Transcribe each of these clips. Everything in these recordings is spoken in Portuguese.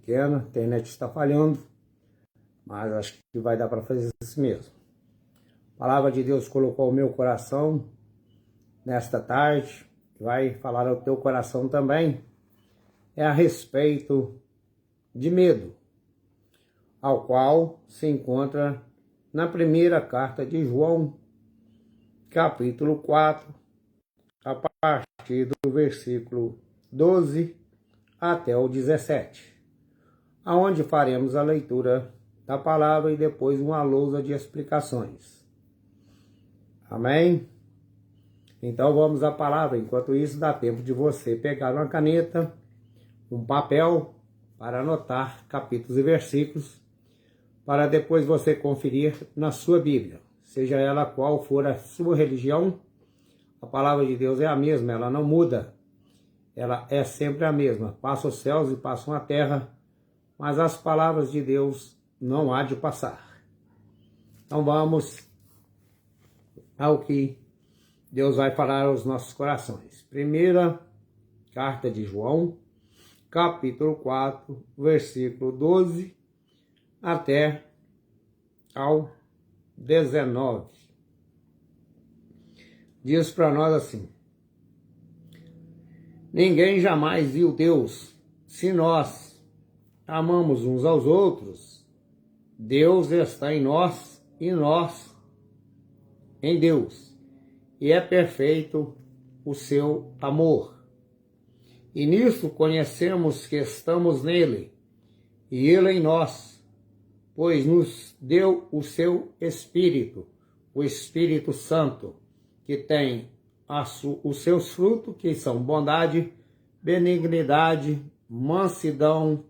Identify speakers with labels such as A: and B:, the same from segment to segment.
A: pequena, a internet está falhando, mas acho que vai dar para fazer isso mesmo. A palavra de Deus colocou o meu coração nesta tarde, vai falar ao teu coração também, é a respeito de medo, ao qual se encontra na primeira carta de João, capítulo 4, a partir do versículo 12 até o 17, aonde faremos a leitura da palavra e depois uma lousa de explicações. Amém? Então vamos à palavra. Enquanto isso, dá tempo de você pegar uma caneta, um papel, para anotar capítulos e versículos, para depois você conferir na sua Bíblia. Seja ela qual for a sua religião, a palavra de Deus é a mesma, ela não muda. Ela é sempre a mesma. Passa os céus e passam a terra, mas as palavras de Deus não há de passar. Então vamos ao que Deus vai falar aos nossos corações. Primeira carta de João, capítulo 4, versículo 12 até ao 19. Diz para nós assim: ninguém jamais viu Deus. Se nós amamos uns aos outros, Deus está em nós e nós em Deus. E é perfeito o seu amor. E nisso conhecemos que estamos nele, e ele em nós, pois nos deu o seu Espírito, o Espírito Santo, que tem os seus frutos, que são bondade, benignidade, mansidão,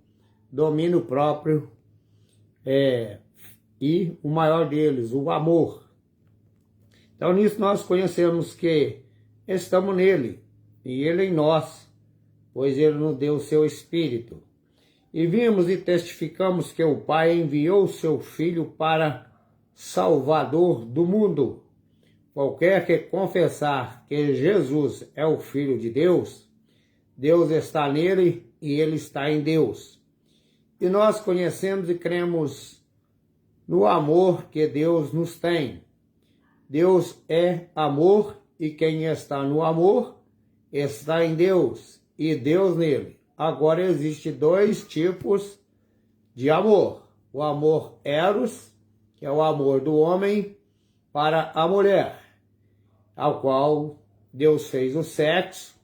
A: domínio próprio, e o maior deles, o amor. Então nisso nós conhecemos que estamos nele, e ele em nós, pois ele nos deu o seu Espírito. E vimos e testificamos que o Pai enviou o seu Filho para Salvador do mundo. Qualquer que confessar que Jesus é o Filho de Deus, Deus está nele e ele está em Deus. E nós conhecemos e cremos no amor que Deus nos tem. Deus é amor e quem está no amor está em Deus e Deus nele. Agora existem dois tipos de amor. O amor eros, que é o amor do homem para a mulher, ao qual Deus fez o sexo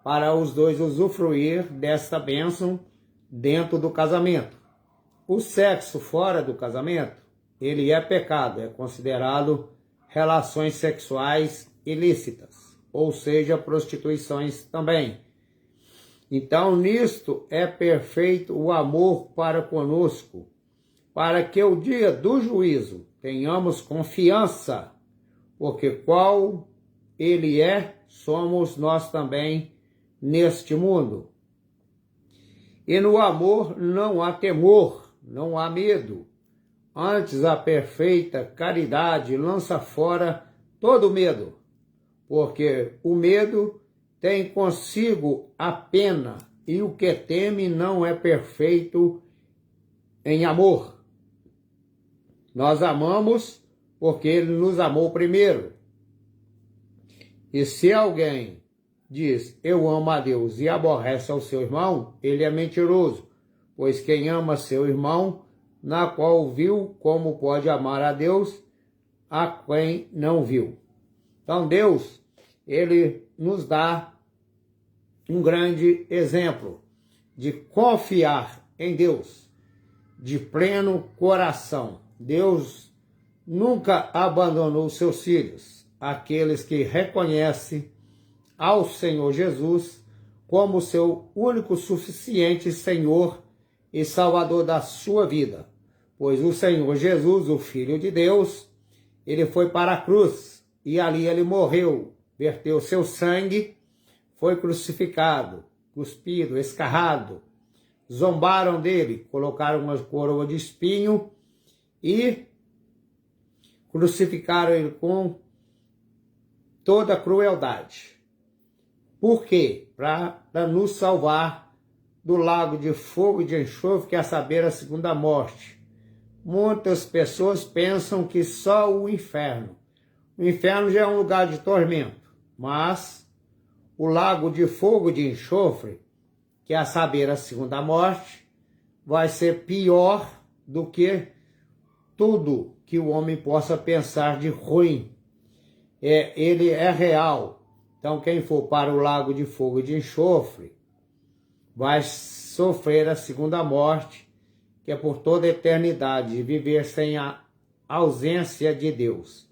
A: para os dois usufruir desta bênção dentro do casamento. O sexo fora do casamento, ele é pecado, é considerado relações sexuais ilícitas, ou seja, prostituições também. Então, nisto é perfeito o amor para conosco, para que o dia do juízo tenhamos confiança, porque qual ele é, somos nós também neste mundo. E no amor não há temor, não há medo. Antes a perfeita caridade lança fora todo medo, porque o medo tem consigo a pena, e o que teme não é perfeito em amor. Nós amamos porque ele nos amou primeiro. E se alguém diz, eu amo a Deus e aborrece ao seu irmão, ele é mentiroso, pois quem ama seu irmão, na qual viu, como pode amar a Deus, a quem não viu. Então Deus, ele nos dá um grande exemplo de confiar em Deus, de pleno coração. Deus nunca abandonou seus filhos, aqueles que reconhecem ao Senhor Jesus como seu único suficiente Senhor e Salvador da sua vida. Pois o Senhor Jesus, o Filho de Deus, ele foi para a cruz e ali ele morreu, verteu seu sangue, foi crucificado, cuspido, escarrado, zombaram dele, colocaram uma coroa de espinho e crucificaram ele com toda a crueldade. Por quê? Para nos salvar do lago de fogo e de enxofre, que é a saber, a segunda morte. Muitas pessoas pensam que só o inferno. O inferno já é um lugar de tormento, mas o lago de fogo e de enxofre, que é a saber, a segunda morte, vai ser pior do que tudo que o homem possa pensar de ruim. Ele é real. Então, quem for para o lago de fogo e de enxofre vai sofrer a segunda morte, que é por toda a eternidade, viver sem a ausência de Deus.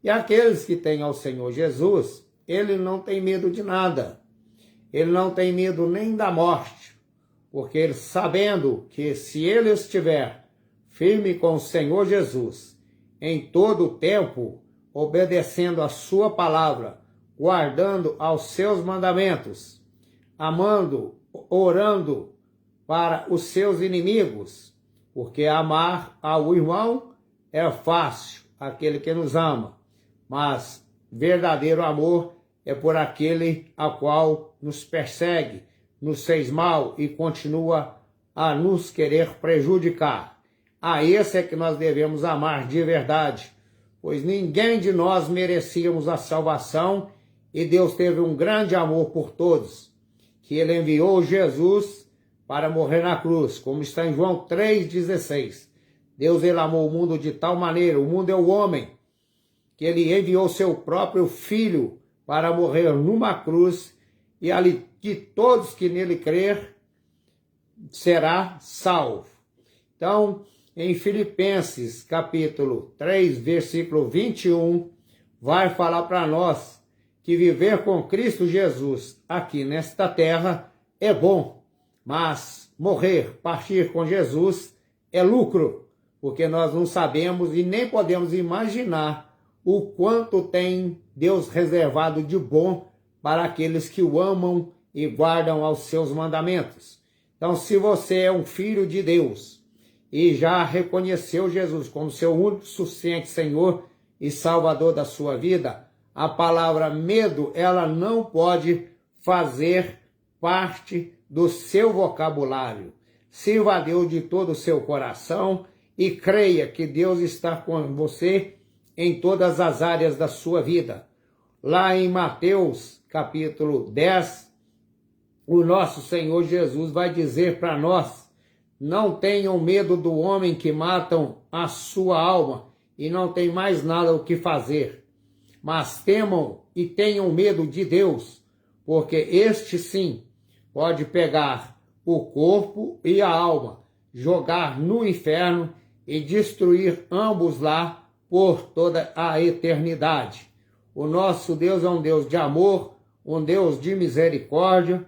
A: E aqueles que têm ao Senhor Jesus, ele não tem medo de nada. Ele não tem medo nem da morte, porque ele, sabendo que se ele estiver firme com o Senhor Jesus, em todo o tempo, obedecendo a sua palavra, guardando aos seus mandamentos, amando, orando para os seus inimigos, porque amar ao irmão é fácil, aquele que nos ama, mas verdadeiro amor é por aquele a qual nos persegue, nos fez mal e continua a nos querer prejudicar. A esse é que nós devemos amar de verdade, pois ninguém de nós merecíamos a salvação e Deus teve um grande amor por todos, que ele enviou Jesus para morrer na cruz, como está em João 3,16. Deus ele amou o mundo de tal maneira, o mundo é o homem, que ele enviou seu próprio Filho para morrer numa cruz, e ali que todos que nele crer será salvo. Então, em Filipenses capítulo 3, versículo 21, vai falar para nós que viver com Cristo Jesus aqui nesta terra é bom, mas morrer, partir com Jesus é lucro, porque nós não sabemos e nem podemos imaginar o quanto tem Deus reservado de bom para aqueles que o amam e guardam aos seus mandamentos. Então, se você é um filho de Deus e já reconheceu Jesus como seu único suficiente Senhor e Salvador da sua vida, a palavra medo, ela não pode fazer parte do seu vocabulário. Sirva a Deus de todo o seu coração e creia que Deus está com você em todas as áreas da sua vida. Lá em Mateus, capítulo 10, o nosso Senhor Jesus vai dizer para nós: não tenham medo do homem que matam a sua alma e não tem mais nada o que fazer, mas temam e tenham medo de Deus, porque este sim pode pegar o corpo e a alma, jogar no inferno e destruir ambos lá por toda a eternidade. O nosso Deus é um Deus de amor, um Deus de misericórdia,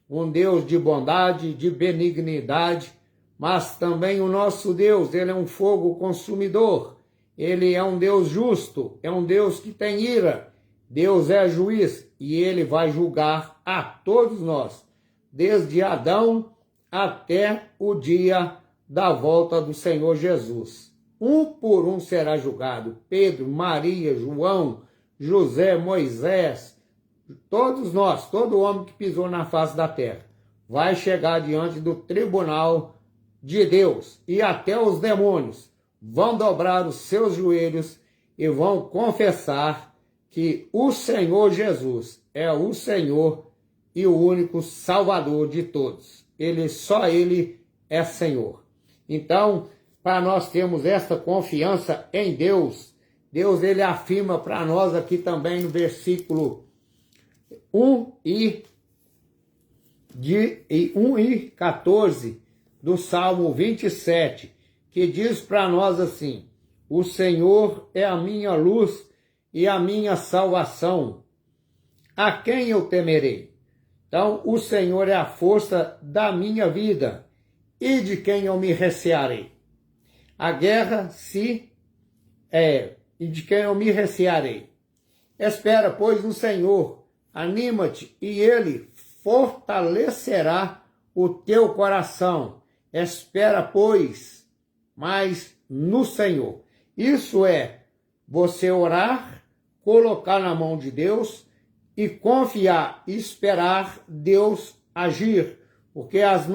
A: um Deus de bondade, de benignidade, mas também o nosso Deus, ele é um fogo consumidor, ele é um Deus justo, é um Deus que tem ira, Deus é juiz e ele vai julgar a todos nós, desde Adão até o dia da volta do Senhor Jesus. Um por um será julgado, Pedro, Maria, João, José, Moisés, todos nós, todo homem que pisou na face da terra, vai chegar diante do tribunal de Deus, e até os demônios vão dobrar os seus joelhos e vão confessar que o Senhor Jesus é o Senhor e o único Salvador de todos. Só Ele é Senhor. Então, para nós termos esta confiança em Deus, Deus ele afirma para nós aqui também no versículo 1 e 14 do Salmo 27, que diz para nós assim: o Senhor é a minha luz e a minha salvação, a quem eu temerei? Então, o Senhor é a força da minha vida, e de quem eu me recearei? A guerra e de quem eu me recearei? Espera, pois, no Senhor, anima-te, e Ele fortalecerá o teu coração. Espera, pois, mais no Senhor. Isso é você orar, colocar na mão de Deus e confiar, esperar Deus agir, porque as